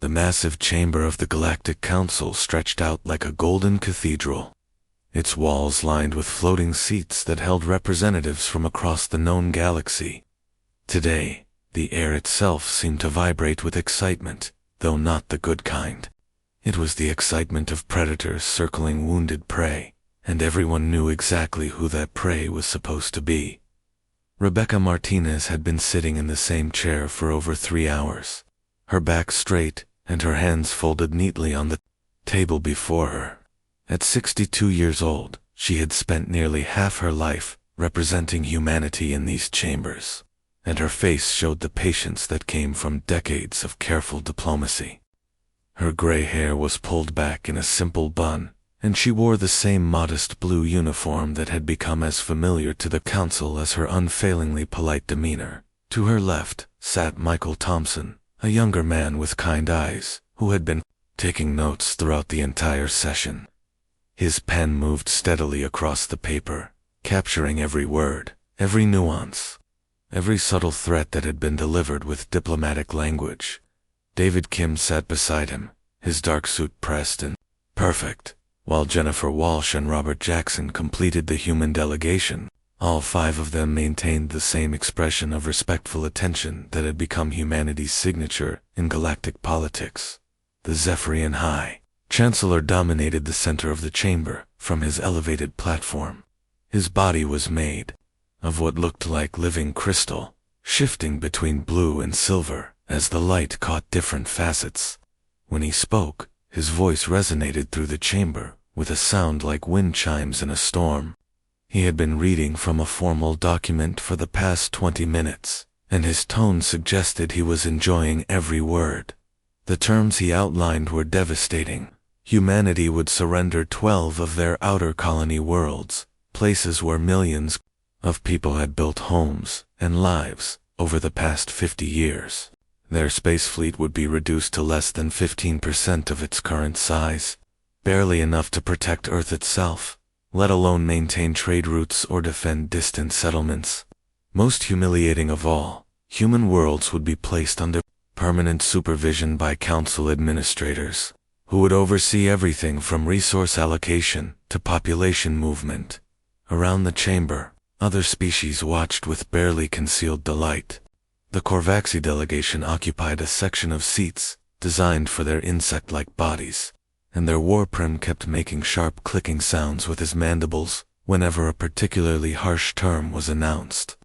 The massive chamber of the Galactic Council stretched out like a golden cathedral, its walls lined with floating seats that held representatives from across the known galaxy. Today, the air itself seemed to vibrate with excitement, though not the good kind. It was the excitement of predators circling wounded prey, and everyone knew exactly who that prey was supposed to be. Rebecca Martinez had been sitting in the same chair for over 3 hours, her back straight and her hands folded neatly on the table before her. At 62 years old, she had spent nearly half her life representing humanity in these chambers, and her face showed the patience that came from decades of careful diplomacy. Her gray hair was pulled back in a simple bun, and she wore the same modest blue uniform that had become as familiar to the council as her unfailingly polite demeanor. To her left sat Michael Thompson, a younger man with kind eyes, who had been taking notes throughout the entire session. His pen moved steadily across the paper, capturing every word, every nuance, every subtle threat that had been delivered with diplomatic language. David Kim sat beside him, his dark suit pressed and perfect, while Jennifer Walsh and Robert Jackson completed the human delegation. All 5 of them maintained the same expression of respectful attention that had become humanity's signature in galactic politics. The Zephyrian High Chancellor dominated the center of the chamber from his elevated platform. His body was made of what looked like living crystal, shifting between blue and silver as the light caught different facets. When he spoke, his voice resonated through the chamber with a sound like wind chimes in a storm. He had been reading from a formal document for the past 20 minutes, and his tone suggested he was enjoying every word. The terms he outlined were devastating. Humanity would surrender 12 of their outer colony worlds, places where millions of people had built homes and lives over the past 50 years. Their space fleet would be reduced to less than 15% of its current size, barely enough to protect Earth itself, let alone maintain trade routes or defend distant settlements. Most humiliating of all, human worlds would be placed under permanent supervision by council administrators, who would oversee everything from resource allocation to population movement. Around the chamber, other species watched with barely concealed delight. The Korvaxi delegation occupied a section of seats designed for their insect-like bodies, and their Warprim kept making sharp clicking sounds with his mandibles whenever a particularly harsh term was announced.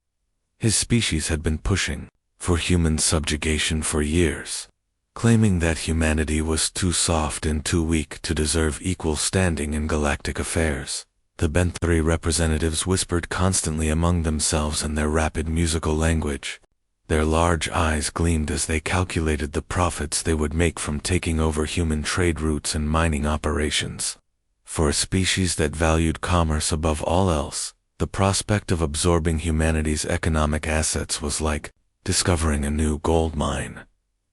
His species had been pushing for human subjugation for years, claiming that humanity was too soft and too weak to deserve equal standing in galactic affairs. The Benthri representatives whispered constantly among themselves in their rapid musical language. Their large eyes gleamed as they calculated the profits they would make from taking over human trade routes and mining operations. For a species that valued commerce above all else, the prospect of absorbing humanity's economic assets was like discovering a new gold mine.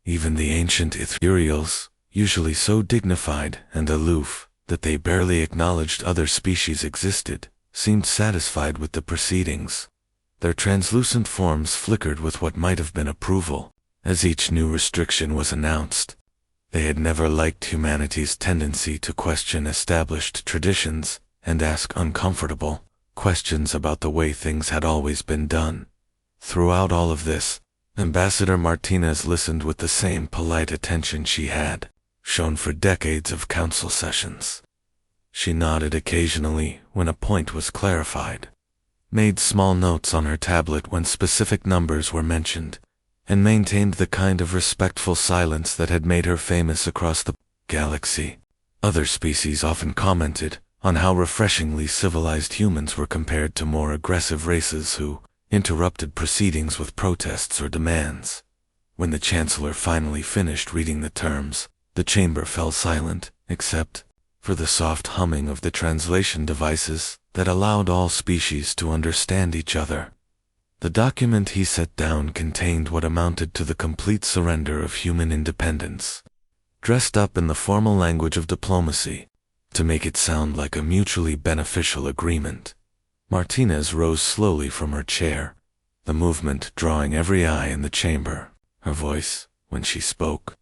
Even the ancient ethereals, usually so dignified and aloof that they barely acknowledged other species existed, seemed satisfied with the proceedings. Their translucent forms flickered with what might have been approval as each new restriction was announced. They had never liked humanity's tendency to question established traditions and ask uncomfortable questions about the way things had always been done. Throughout all of this, Ambassador Martinez listened with the same polite attention she had shown for decades of council sessions. She nodded occasionally when a point was clarified, made small notes on her tablet when specific numbers were mentioned, and maintained the kind of respectful silence that had made her famous across the galaxy. Other species often commented on how refreshingly civilized humans were compared to more aggressive races who interrupted proceedings with protests or demands. When the Chancellor finally finished reading the terms, the chamber fell silent, except for the soft humming of the translation devices that allowed all species to understand each other. The document he set down contained what amounted to the complete surrender of human independence, dressed up in the formal language of diplomacy, to make it sound like a mutually beneficial agreement. Martinez rose slowly from her chair, the movement drawing every eye in the chamber. Her voice, when she spoke,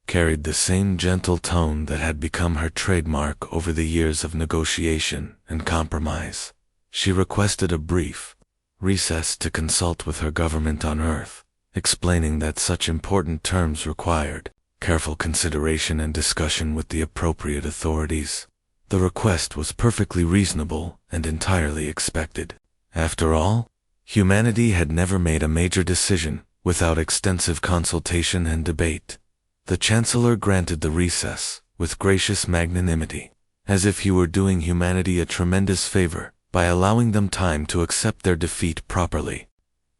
carried the same gentle tone that had become her trademark over the years of negotiation and compromise. She requested a brief recess to consult with her government on Earth, explaining that such important terms required careful consideration and discussion with the appropriate authorities. The request was perfectly reasonable and entirely expected. After all, humanity had never made a major decision without extensive consultation and debate. The Chancellor granted the recess with gracious magnanimity, as if he were doing humanity a tremendous favor by allowing them time to accept their defeat properly.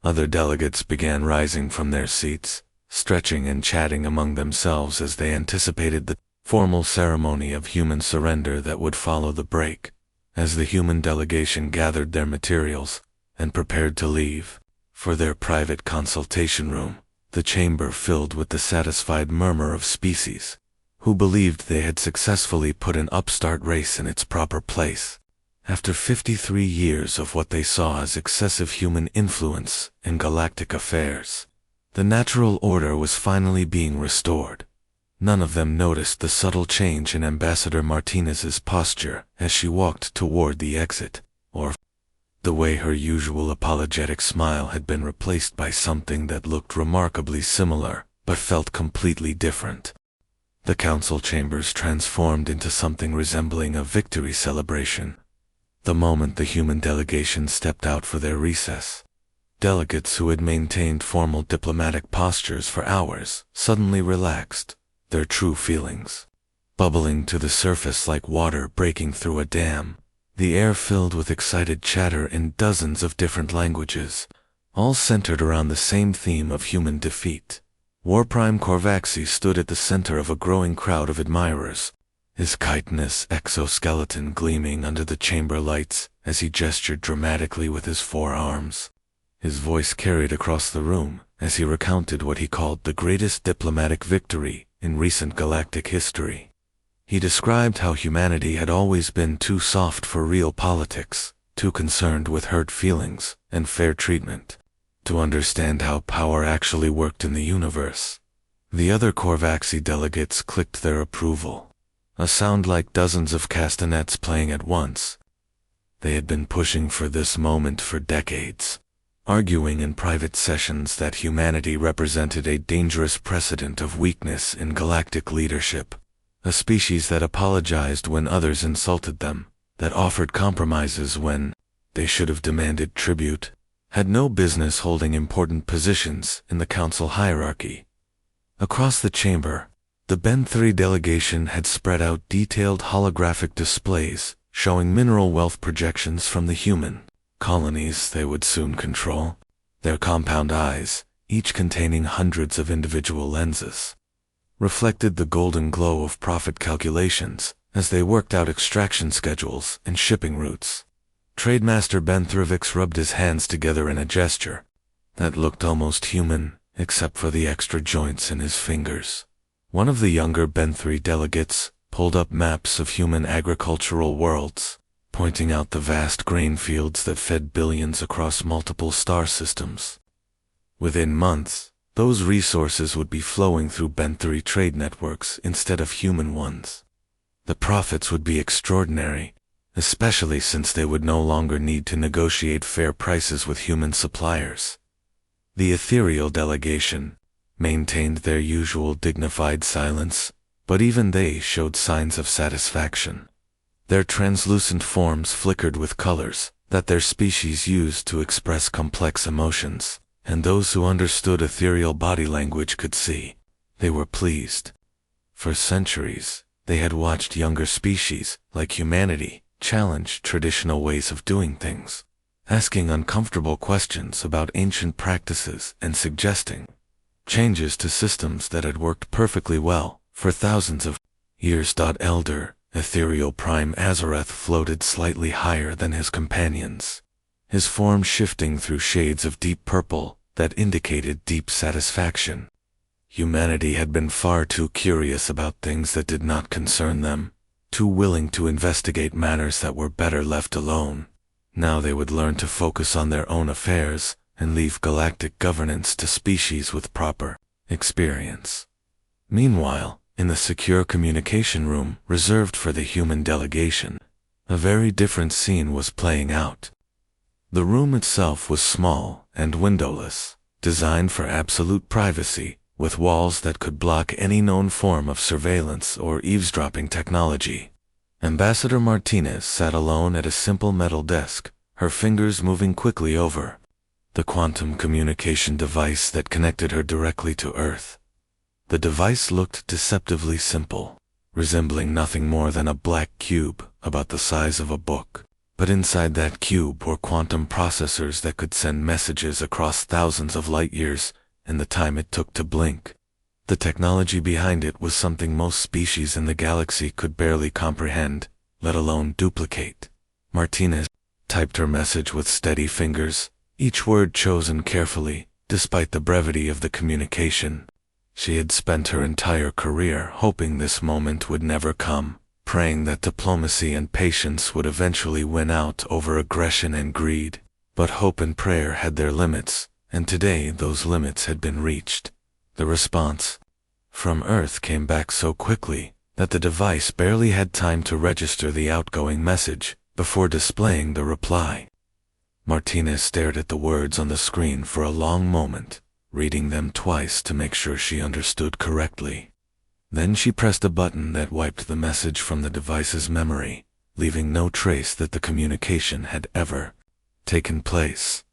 Other delegates began rising from their seats, stretching and chatting among themselves as they anticipated the formal ceremony of human surrender that would follow the break. As the human delegation gathered their materials and prepared to leave for their private consultation room, the chamber filled with the satisfied murmur of species who believed they had successfully put an upstart race in its proper place. After 53 years of what they saw as excessive human influence in galactic affairs, the natural order was finally being restored. None of them noticed the subtle change in Ambassador Martinez's posture as she walked toward the exit, or the way her usual apologetic smile had been replaced by something that looked remarkably similar but felt completely different. The council chambers transformed into something resembling a victory celebration. The moment the human delegation stepped out for their recess, delegates who had maintained formal diplomatic postures for hours suddenly relaxed, their true feelings bubbling to the surface like water breaking through a dam. The air filled with excited chatter in dozens of different languages, all centered around the same theme of human defeat. Warprime Korvaxi stood at the center of a growing crowd of admirers, his chitinous exoskeleton gleaming under the chamber lights as he gestured dramatically with his forearms. His voice carried across the room as he recounted what he called the greatest diplomatic victory in recent galactic history. He described how humanity had always been too soft for real politics, too concerned with hurt feelings and fair treatment, to understand how power actually worked in the universe. The other Korvaxi delegates clicked their approval, a sound like dozens of castanets playing at once. They had been pushing for this moment for decades, arguing in private sessions that humanity represented a dangerous precedent of weakness in galactic leadership, a species that apologized when others insulted them, that offered compromises when they should have demanded tribute, had no business holding important positions in the council hierarchy. Across the chamber, the Ben 3 delegation had spread out detailed holographic displays showing mineral wealth projections from the human colonies they would soon control. Their compound eyes, each containing hundreds of individual lenses, reflected the golden glow of profit calculations as they worked out extraction schedules and shipping routes. Trademaster Ben Thrivix rubbed his hands together in a gesture that looked almost human, except for the extra joints in his fingers. One of the younger Ben 3 delegates pulled up maps of human agricultural worlds, pointing out the vast grain fields that fed billions across multiple star systems. Within months, those resources would be flowing through Ben 3 trade networks instead of human ones. The profits would be extraordinary, especially since they would no longer need to negotiate fair prices with human suppliers. The ethereal delegation maintained their usual dignified silence, but even they showed signs of satisfaction. Their translucent forms flickered with colors that their species used to express complex emotions, and those who understood ethereal body language could see they were pleased. For centuries, they had watched younger species, like humanity, challenge traditional ways of doing things, asking uncomfortable questions about ancient practices and suggesting changes to systems that had worked perfectly well for thousands of years. Elder, ethereal Prime Azareth floated slightly higher than his companions, his form shifting through shades of deep purple that indicated deep satisfaction. Humanity had been far too curious about things that did not concern them, too willing to investigate matters that were better left alone. Now they would learn to focus on their own affairs and leave galactic governance to species with proper experience. Meanwhile, in the secure communication room reserved for the human delegation, a very different scene was playing out. The room itself was small and windowless, designed for absolute privacy, with walls that could block any known form of surveillance or eavesdropping technology. Ambassador Martinez sat alone at a simple metal desk, her fingers moving quickly over the quantum communication device that connected her directly to Earth. The device looked deceptively simple, resembling nothing more than a black cube about the size of a book. But inside that cube were quantum processors that could send messages across thousands of light years in the time it took to blink. The technology behind it was something most species in the galaxy could barely comprehend, let alone duplicate. Martinez typed her message with steady fingers, each word chosen carefully, despite the brevity of the communication. She had spent her entire career hoping this moment would never come, praying that diplomacy and patience would eventually win out over aggression and greed. But hope and prayer had their limits, and today those limits had been reached. The response from Earth came back so quickly that the device barely had time to register the outgoing message before displaying the reply. Martinez stared at the words on the screen for a long moment, reading them twice to make sure she understood correctly. Then she pressed a button that wiped the message from the device's memory, leaving no trace that the communication had ever taken place.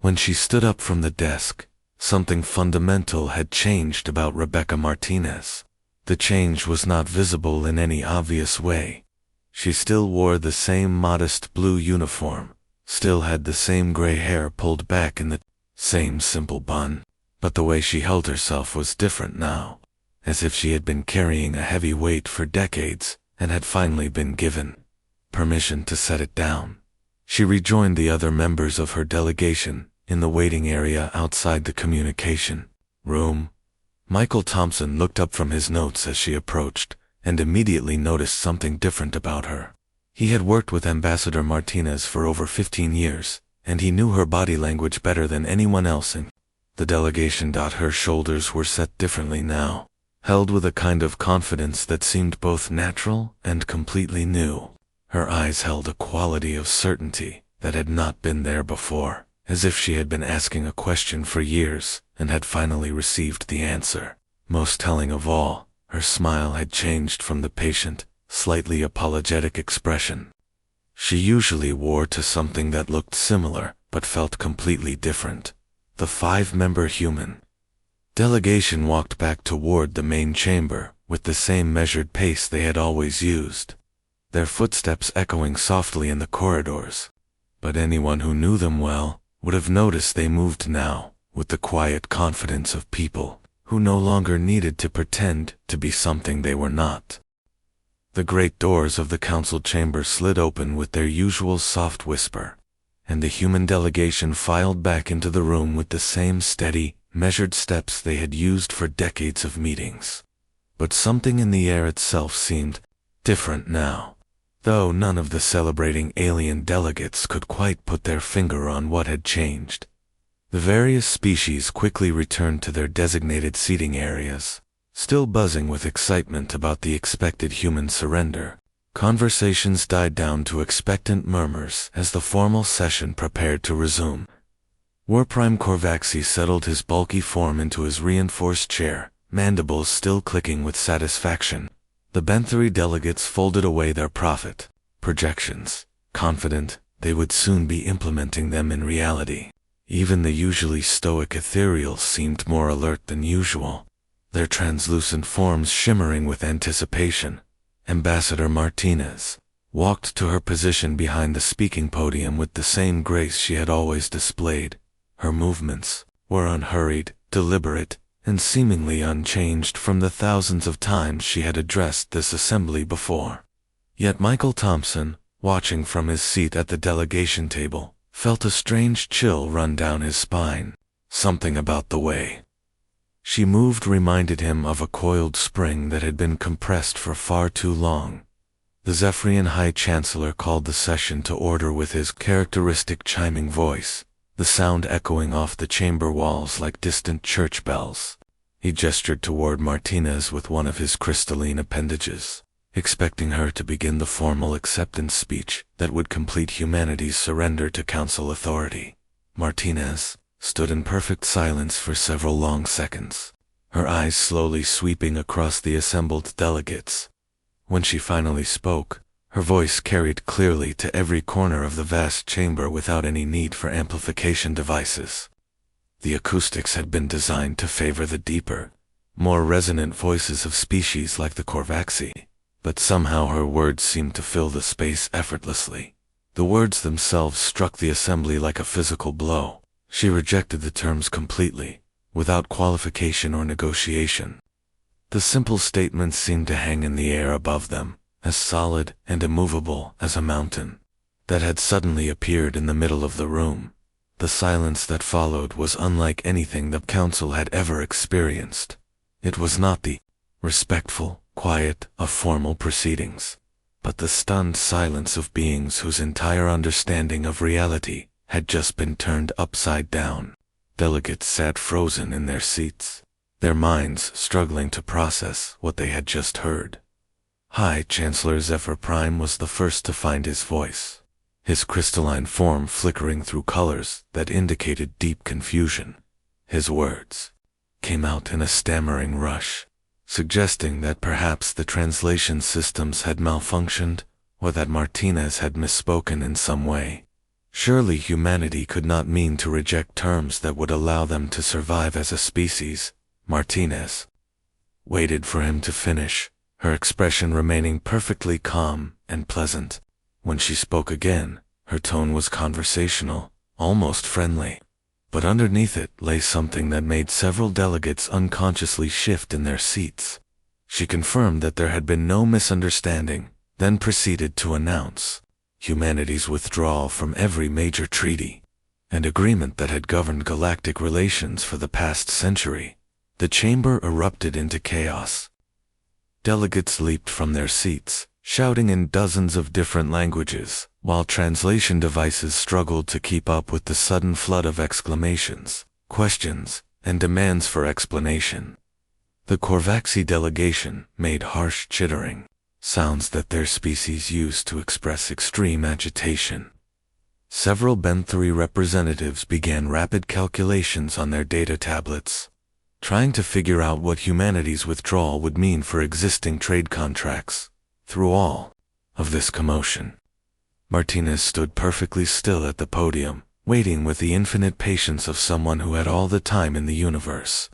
When she stood up from the desk, something fundamental had changed about Rebecca Martinez. The change was not visible in any obvious way. She still wore the same modest blue uniform, still had the same gray hair pulled back in the same simple bun, but the way she held herself was different now, as if she had been carrying a heavy weight for decades and had finally been given permission to set it down. She rejoined the other members of her delegation in the waiting area outside the communication room. Michael Thompson looked up from his notes as she approached, and immediately noticed something different about her. He had worked with Ambassador Martinez for over 15 years, and he knew her body language better than anyone else in the delegation. Her shoulders were set differently now, held with a kind of confidence that seemed both natural and completely new. Her eyes held a quality of certainty that had not been there before, as if she had been asking a question for years and had finally received the answer. Most telling of all, her smile had changed from the patient, slightly apologetic expression she usually wore to something that looked similar but felt completely different. The 5-member human delegation walked back toward the main chamber with the same measured pace they had always used, their footsteps echoing softly in the corridors. But anyone who knew them well would have noticed they moved now with the quiet confidence of people who no longer needed to pretend to be something they were not. The great doors of the council chamber slid open with their usual soft whisper, and the human delegation filed back into the room with the same steady, measured steps they had used for decades of meetings. But something in the air itself seemed different now, though none of the celebrating alien delegates could quite put their finger on what had changed. The various species quickly returned to their designated seating areas, still buzzing with excitement about the expected human surrender. Conversations died down to expectant murmurs as the formal session prepared to resume. Warprime Korvaxi settled his bulky form into his reinforced chair, mandibles still clicking with satisfaction. The Benthari delegates folded away their profit projections, confident they would soon be implementing them in reality. Even the usually stoic ethereals seemed more alert than usual, their translucent forms shimmering with anticipation. Ambassador Martinez walked to her position behind the speaking podium with the same grace she had always displayed. Her movements were unhurried, deliberate, and seemingly unchanged from the thousands of times she had addressed this assembly before. Yet Michael Thompson, watching from his seat at the delegation table, felt a strange chill run down his spine. Something about the way she moved reminded him of a coiled spring that had been compressed for far too long. The Zephyrian High Chancellor called the session to order with his characteristic chiming voice, the sound echoing off the chamber walls like distant church bells. He gestured toward Martinez with one of his crystalline appendages, expecting her to begin the formal acceptance speech that would complete humanity's surrender to council authority. Martinez stood in perfect silence for several long seconds, her eyes slowly sweeping across the assembled delegates. When she finally spoke, her voice carried clearly to every corner of the vast chamber without any need for amplification devices. The acoustics had been designed to favor the deeper, more resonant voices of species like the Corvaxi, but somehow her words seemed to fill the space effortlessly. The words themselves struck the assembly like a physical blow. She rejected the terms completely, without qualification or negotiation. The simple statements seemed to hang in the air above them, as solid and immovable as a mountain that had suddenly appeared in the middle of the room. The silence that followed was unlike anything the council had ever experienced. It was not the respectful quiet of formal proceedings, but the stunned silence of beings whose entire understanding of reality had just been turned upside down. Delegates sat frozen in their seats, their minds struggling to process what they had just heard. High Chancellor Zephyr Prime was the first to find his voice, his crystalline form flickering through colors that indicated deep confusion. His words came out in a stammering rush, suggesting that perhaps the translation systems had malfunctioned or that Martinez had misspoken in some way. Surely humanity could not mean to reject terms that would allow them to survive as a species. Martinez waited for him to finish, her expression remaining perfectly calm and pleasant. When she spoke again, her tone was conversational, almost friendly. But underneath it lay something that made several delegates unconsciously shift in their seats. She confirmed that there had been no misunderstanding, then proceeded to announce humanity's withdrawal from every major treaty and agreement that had governed galactic relations for the past century. The chamber erupted into chaos. Delegates leaped from their seats, shouting in dozens of different languages, while translation devices struggled to keep up with the sudden flood of exclamations, questions, and demands for explanation. The Corvaxi delegation made harsh chittering sounds that their species used to express extreme agitation. Several Ben-3 representatives began rapid calculations on their data tablets, trying to figure out what humanity's withdrawal would mean for existing trade contracts. Through all of this commotion, Martinez stood perfectly still at the podium, waiting with the infinite patience of someone who had all the time in the universe.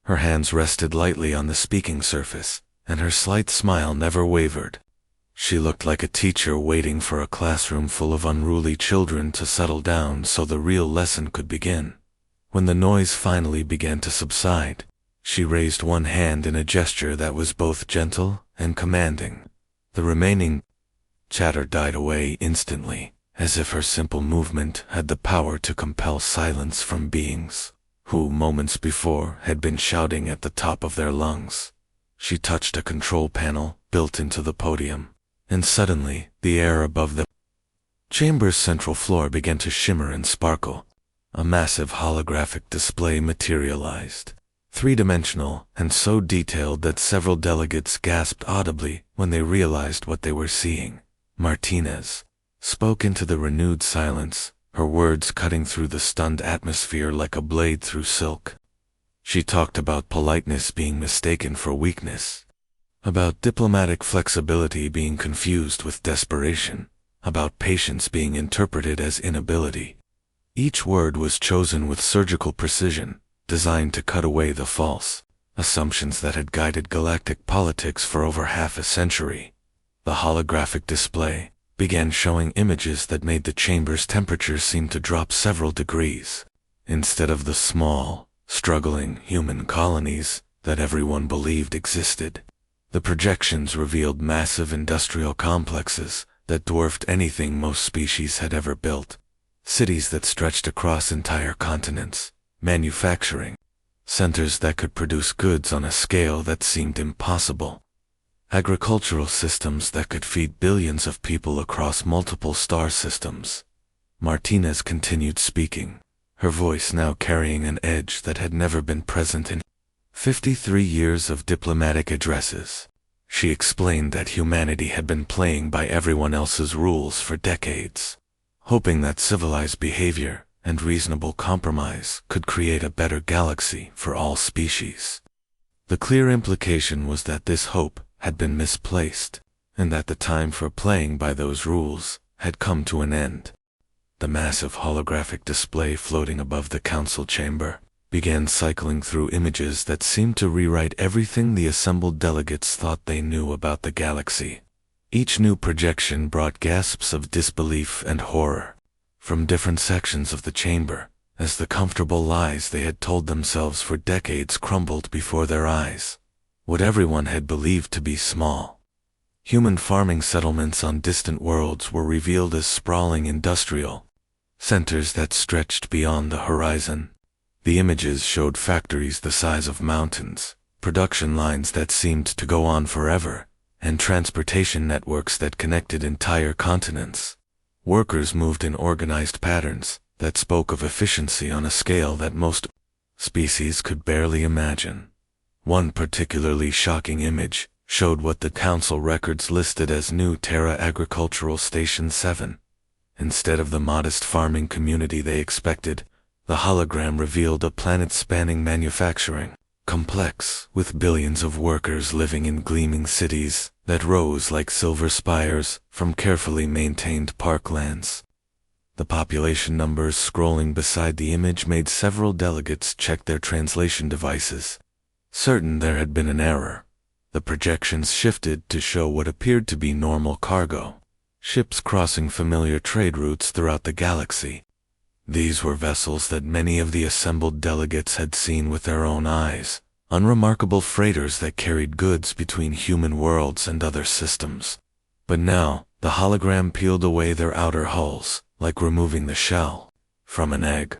Her hands rested lightly on the speaking surface, and her slight smile never wavered. She looked like a teacher waiting for a classroom full of unruly children to settle down so the real lesson could begin. When the noise finally began to subside, she raised one hand in a gesture that was both gentle and commanding. The remaining chatter died away instantly, as if her simple movement had the power to compel silence from beings who moments before had been shouting at the top of their lungs. She touched a control panel built into the podium, and suddenly the air above the chamber's central floor began to shimmer and sparkle. A massive holographic display materialized, three-dimensional and so detailed that several delegates gasped audibly when they realized what they were seeing. Martinez spoke into the renewed silence, her words cutting through the stunned atmosphere like a blade through silk. She talked about politeness being mistaken for weakness, about diplomatic flexibility being confused with desperation, about patience being interpreted as inability. Each word was chosen with surgical precision, designed to cut away the false assumptions that had guided galactic politics for over half a century. The holographic display began showing images that made the chamber's temperature seem to drop several degrees. Instead of the small, struggling human colonies that everyone believed existed, the projections revealed massive industrial complexes that dwarfed anything most species had ever built. Cities that stretched across entire continents, manufacturing centers that could produce goods on a scale that seemed impossible, agricultural systems that could feed billions of people across multiple star systems. Martinez continued speaking, her voice now carrying an edge that had never been present in 53 years of diplomatic addresses. She explained that humanity had been playing by everyone else's rules for decades, hoping that civilized behavior and reasonable compromise could create a better galaxy for all species. The clear implication was that this hope had been misplaced, and that the time for playing by those rules had come to an end. The massive holographic display floating above the council chamber began cycling through images that seemed to rewrite everything the assembled delegates thought they knew about the galaxy. Each new projection brought gasps of disbelief and horror from different sections of the chamber, as the comfortable lies they had told themselves for decades crumbled before their eyes. What everyone had believed to be small human farming settlements on distant worlds were revealed as sprawling industrial centers that stretched beyond the horizon. The images showed factories the size of mountains, production lines that seemed to go on forever, and transportation networks that connected entire continents. Workers moved in organized patterns that spoke of efficiency on a scale that most species could barely imagine. One particularly shocking image showed what the council records listed as New Terra Agricultural Station 7. Instead of the modest farming community they expected, the hologram revealed a planet-spanning manufacturing complex with billions of workers living in gleaming cities that rose like silver spires from carefully maintained parklands. The population numbers scrolling beside the image made several delegates check their translation devices, certain there had been an error. The projections shifted to show what appeared to be normal cargo, ships crossing familiar trade routes throughout the galaxy. These were vessels that many of the assembled delegates had seen with their own eyes, unremarkable freighters that carried goods between human worlds and other systems. But now, the hologram peeled away their outer hulls, like removing the shell from an egg,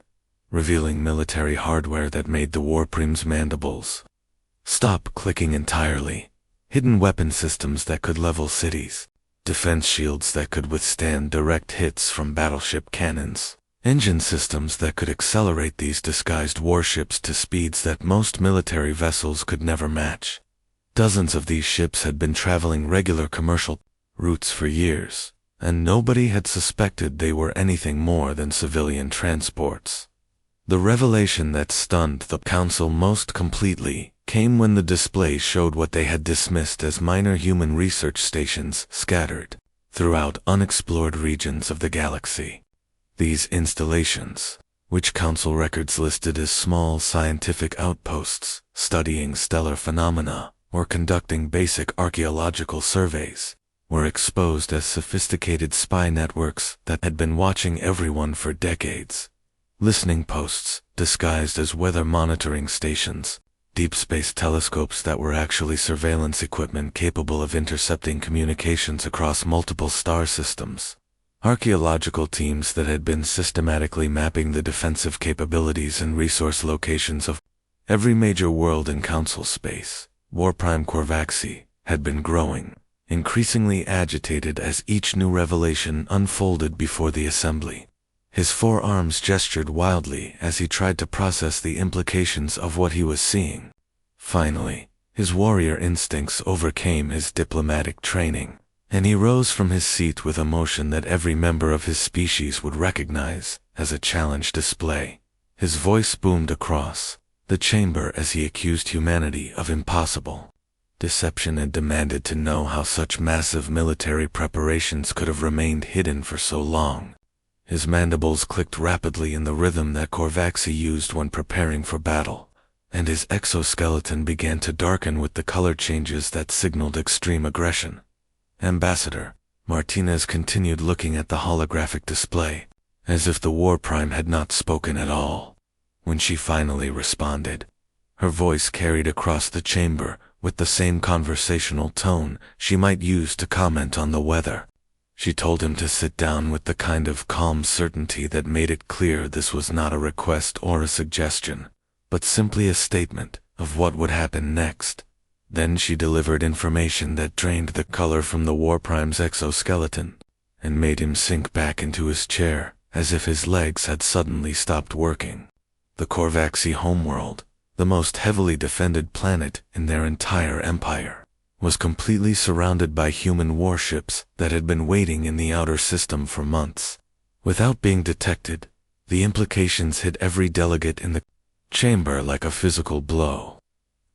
revealing military hardware that made the Warprime's mandibles stop clicking entirely, hidden weapon systems that could level cities, defense shields that could withstand direct hits from battleship cannons, engine systems that could accelerate these disguised warships to speeds that most military vessels could never match. Dozens of these ships had been traveling regular commercial routes for years, and nobody had suspected they were anything more than civilian transports. The revelation that stunned the council most completely came when the display showed what they had dismissed as minor human research stations scattered throughout unexplored regions of the galaxy. These installations, which council records listed as small scientific outposts studying stellar phenomena or conducting basic archaeological surveys, were exposed as sophisticated spy networks that had been watching everyone for decades. Listening posts, disguised as weather monitoring stations, deep space telescopes that were actually surveillance equipment capable of intercepting communications across multiple star systems, archaeological teams that had been systematically mapping the defensive capabilities and resource locations of every major world in council space. Warprime Corvaxi had been growing, increasingly agitated as each new revelation unfolded before the assembly. His forearms gestured wildly as he tried to process the implications of what he was seeing. Finally, his warrior instincts overcame his diplomatic training, and he rose from his seat with emotion that every member of his species would recognize as a challenge display. His voice boomed across the chamber as he accused humanity of impossible deception and demanded to know how such massive military preparations could have remained hidden for so long. His mandibles clicked rapidly in the rhythm that Corvaxi used when preparing for battle, and his exoskeleton began to darken with the color changes that signaled extreme aggression. Ambassador Martinez continued looking at the holographic display, as if the Warprime had not spoken at all. When she finally responded, her voice carried across the chamber with the same conversational tone she might use to comment on the weather. She told him to sit down with the kind of calm certainty that made it clear this was not a request or a suggestion, but simply a statement of what would happen next. Then she delivered information that drained the color from the Warprime's exoskeleton and made him sink back into his chair as if his legs had suddenly stopped working. The Corvaxi homeworld the most heavily defended planet in their entire empire, was completely surrounded by human warships that had been waiting in the outer system for months. Without being detected, the implications hit every delegate in the chamber like a physical blow.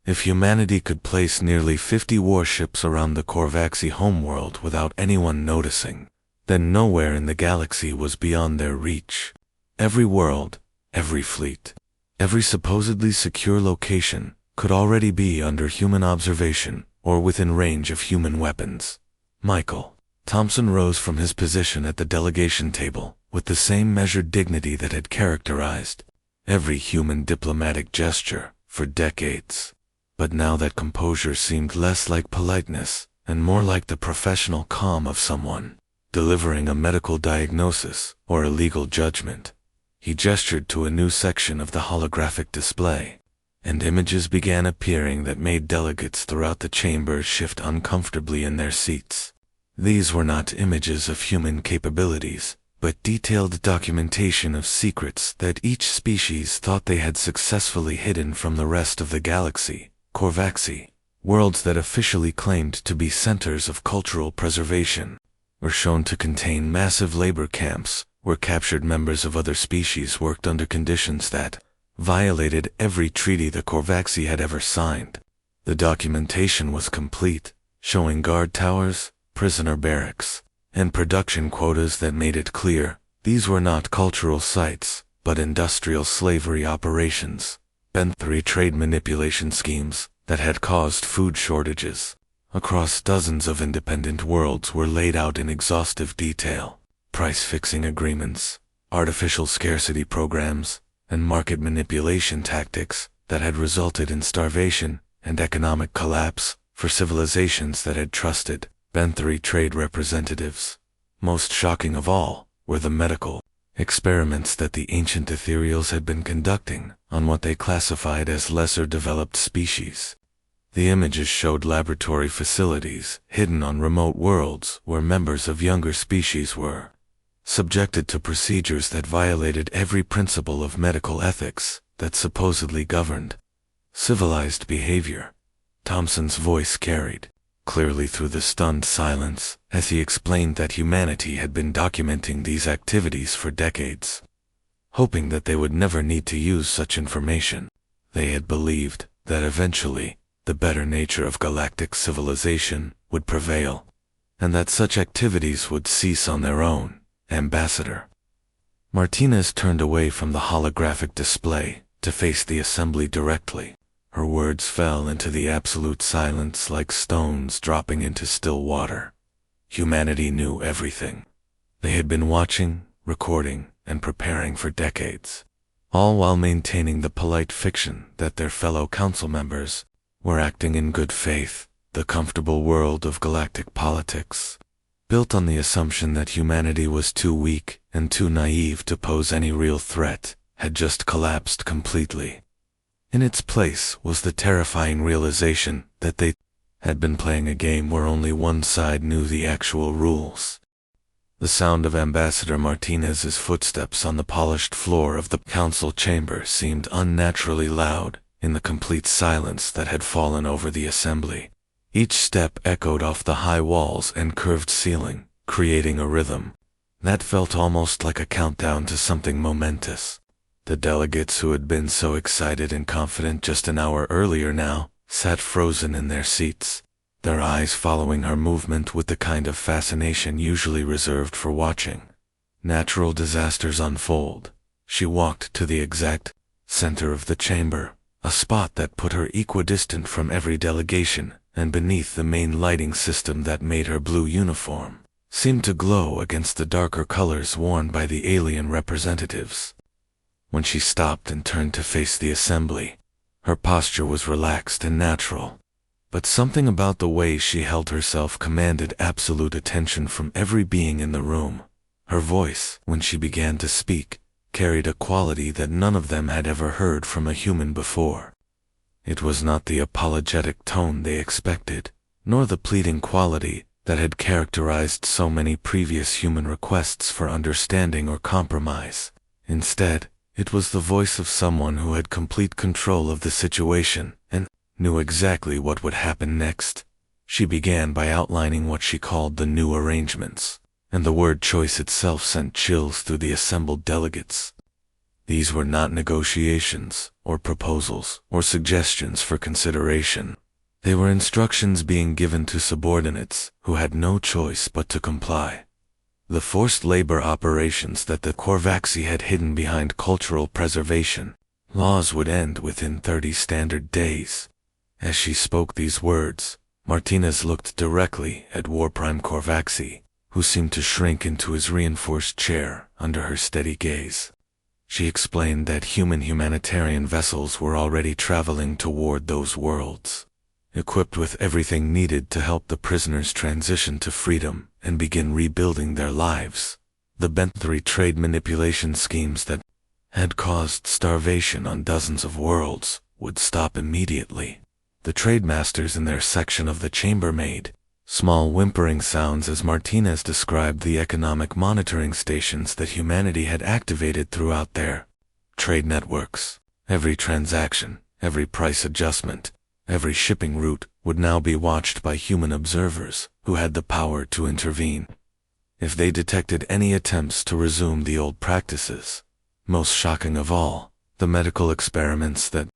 If humanity could place nearly 50 warships around the Korvaxi homeworld without anyone noticing, then nowhere in the galaxy was beyond their reach. Every world, every fleet, every supposedly secure location could already be under human observation or within range of human weapons. Michael Thompson rose from his position at the delegation table with the same measured dignity that had characterized every human diplomatic gesture for decades. But now that composure seemed less like politeness and more like the professional calm of someone delivering a medical diagnosis or a legal judgment. He gestured to a new section of the holographic display, and images began appearing that made delegates throughout the chamber shift uncomfortably in their seats. These were not images of human capabilities, but detailed documentation of secrets that each species thought they had successfully hidden from the rest of the galaxy. Korvaxi, worlds that officially claimed to be centers of cultural preservation, were shown to contain massive labor camps where captured members of other species worked under conditions that violated every treaty the Korvaxi had ever signed. The documentation was complete, showing guard towers, prisoner barracks, and production quotas that made it clear these were not cultural sites, but industrial slavery operations. Ben-3 trade manipulation schemes that had caused food shortages across dozens of independent worlds were laid out in exhaustive detail. Price-fixing agreements, artificial scarcity programs, and market manipulation tactics that had resulted in starvation and economic collapse for civilizations that had trusted Ben-3 trade representatives. Most shocking of all were the medical experiments that the ancient ethereals had been conducting on what they classified as lesser developed species. The images showed laboratory facilities hidden on remote worlds where members of younger species were subjected to procedures that violated every principle of medical ethics that supposedly governed civilized behavior. Thompson's voice carried clearly through the stunned silence as he explained that humanity had been documenting these activities for decades, hoping that they would never need to use such information. They had believed that eventually the better nature of galactic civilization would prevail, and that such activities would cease on their own. Ambassador Martinez turned away from the holographic display to face the assembly directly. Her words fell into the absolute silence like stones dropping into still water. Humanity knew everything. They had been watching, recording, and preparing for decades, all while maintaining the polite fiction that their fellow council members were acting in good faith. The comfortable world of galactic politics, built on the assumption that humanity was too weak and too naive to pose any real threat, had just collapsed completely. In its place was the terrifying realization that they had been playing a game where only one side knew the actual rules. The sound of Ambassador Martinez's footsteps on the polished floor of the council chamber seemed unnaturally loud in the complete silence that had fallen over the assembly. Each step echoed off the high walls and curved ceiling, creating a rhythm that felt almost like a countdown to something momentous. The delegates who had been so excited and confident just an hour earlier now sat frozen in their seats, their eyes following her movement with the kind of fascination usually reserved for watching natural disasters unfold. She walked to the exact center of the chamber, a spot that put her equidistant from every delegation and beneath the main lighting system that made her blue uniform seem to glow against the darker colors worn by the alien representatives. When she stopped and turned to face the assembly, her posture was relaxed and natural, but something about the way she held herself commanded absolute attention from every being in the room. Her voice, when she began to speak, carried a quality that none of them had ever heard from a human before. It was not the apologetic tone they expected, nor the pleading quality that had characterized so many previous human requests for understanding or compromise. Instead, It was the voice of someone who had complete control of the situation and knew exactly what would happen next. She began by outlining what she called the new arrangements, and the word choice itself sent chills through the assembled delegates. These were not negotiations, or proposals, or suggestions for consideration. They were instructions being given to subordinates who had no choice but to comply. The forced labor operations that the Korvaxi had hidden behind cultural preservation laws would end within 30 standard days. As she spoke these words, Martinez looked directly at Warprime Korvaxi, who seemed to shrink into his reinforced chair under her steady gaze. She explained that humanitarian vessels were already traveling toward those worlds, equipped with everything needed to help the prisoners transition to freedom and begin rebuilding their lives. The Benthry trade manipulation schemes that had caused starvation on dozens of worlds would stop immediately. The trademasters in their section of the chamber made small whimpering sounds as Martinez described the economic monitoring stations that humanity had activated throughout their trade networks. Every transaction, every price adjustment, every shipping route would now be watched by human observers who had the power to intervene. If they detected any attempts to resume the old practices, most shocking of all, the medical experiments that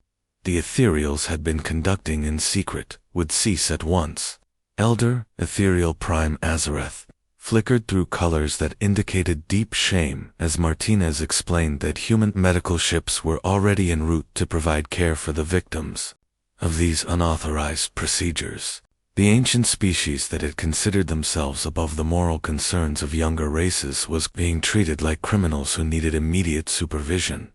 the ethereals had been conducting in secret would cease at once. Elder Ethereal Prime Azareth flickered through colors that indicated deep shame as Martinez explained that human medical ships were already en route to provide care for the victims of these unauthorized procedures. The ancient species that had considered themselves above the moral concerns of younger races was being treated like criminals who needed immediate supervision.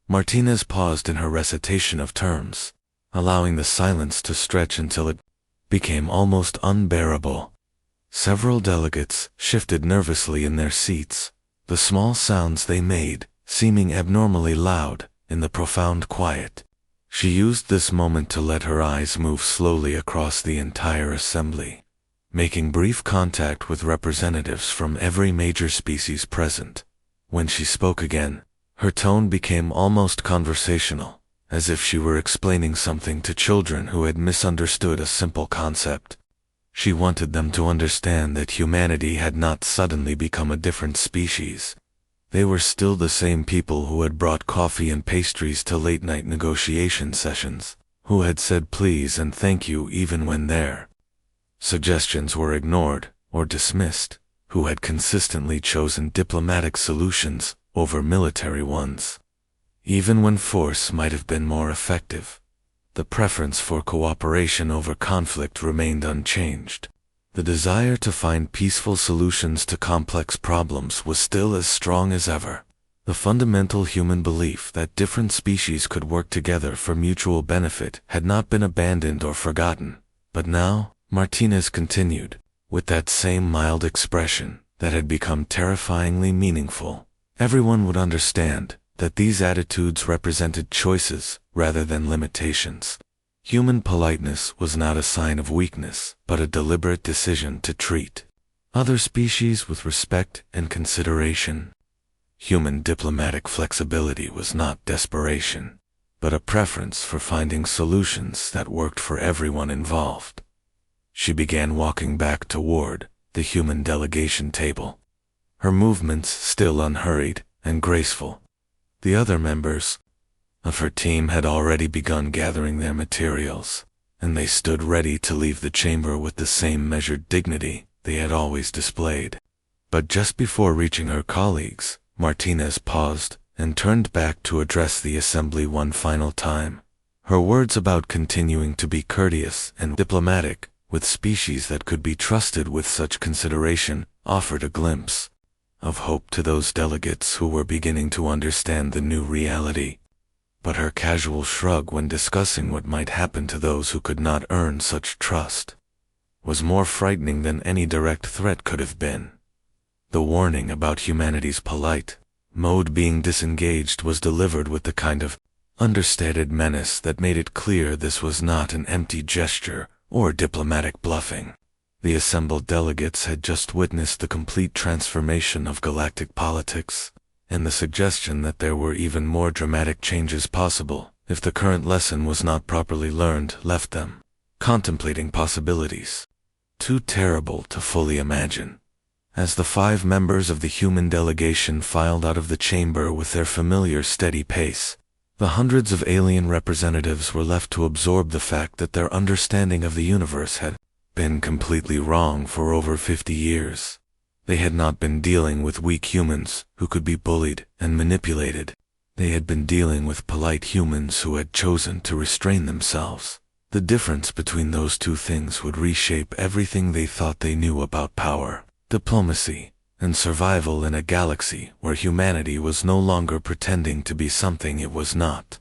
Martinez paused in her recitation of terms, allowing the silence to stretch until it became almost unbearable. Several delegates shifted nervously in their seats, the small sounds they made seeming abnormally loud in the profound quiet. She used this moment to let her eyes move slowly across the entire assembly, making brief contact with representatives from every major species present. When she spoke again, her tone became almost conversational, as if she were explaining something to children who had misunderstood a simple concept. She wanted them to understand that humanity had not suddenly become a different species. They were still the same people who had brought coffee and pastries to late-night negotiation sessions, who had said please and thank you even when their suggestions were ignored or dismissed, who had consistently chosen diplomatic solutions over military ones. Even when force might have been more effective, the preference for cooperation over conflict remained unchanged. The desire to find peaceful solutions to complex problems was still as strong as ever. The fundamental human belief that different species could work together for mutual benefit had not been abandoned or forgotten. But now, Martinez continued, with that same mild expression that had become terrifyingly meaningful. Everyone would understand that these attitudes represented choices rather than limitations. Human politeness was not a sign of weakness, but a deliberate decision to treat other species with respect and consideration. Human diplomatic flexibility was not desperation, but a preference for finding solutions that worked for everyone involved. She began walking back toward the human delegation table, her movements still unhurried and graceful. The other members of her team had already begun gathering their materials, and they stood ready to leave the chamber with the same measured dignity they had always displayed. But just before reaching her colleagues, Martinez paused and turned back to address the assembly one final time. Her words about continuing to be courteous and diplomatic with species that could be trusted with such consideration offered a glimpse of hope to those delegates who were beginning to understand the new reality. But her casual shrug when discussing what might happen to those who could not earn such trust was more frightening than any direct threat could have been. The warning about humanity's polite mode being disengaged was delivered with the kind of understated menace that made it clear this was not an empty gesture or diplomatic bluffing. The assembled delegates had just witnessed the complete transformation of galactic politics, and the suggestion that there were even more dramatic changes possible if the current lesson was not properly learned left them contemplating possibilities too terrible to fully imagine. As the 5 members of the human delegation filed out of the chamber with their familiar steady pace, the hundreds of alien representatives were left to absorb the fact that their understanding of the universe had been completely wrong for over 50 years. They had not been dealing with weak humans who could be bullied and manipulated. They had been dealing with polite humans who had chosen to restrain themselves. The difference between those two things would reshape everything they thought they knew about power, diplomacy, and survival in a galaxy where humanity was no longer pretending to be something it was not.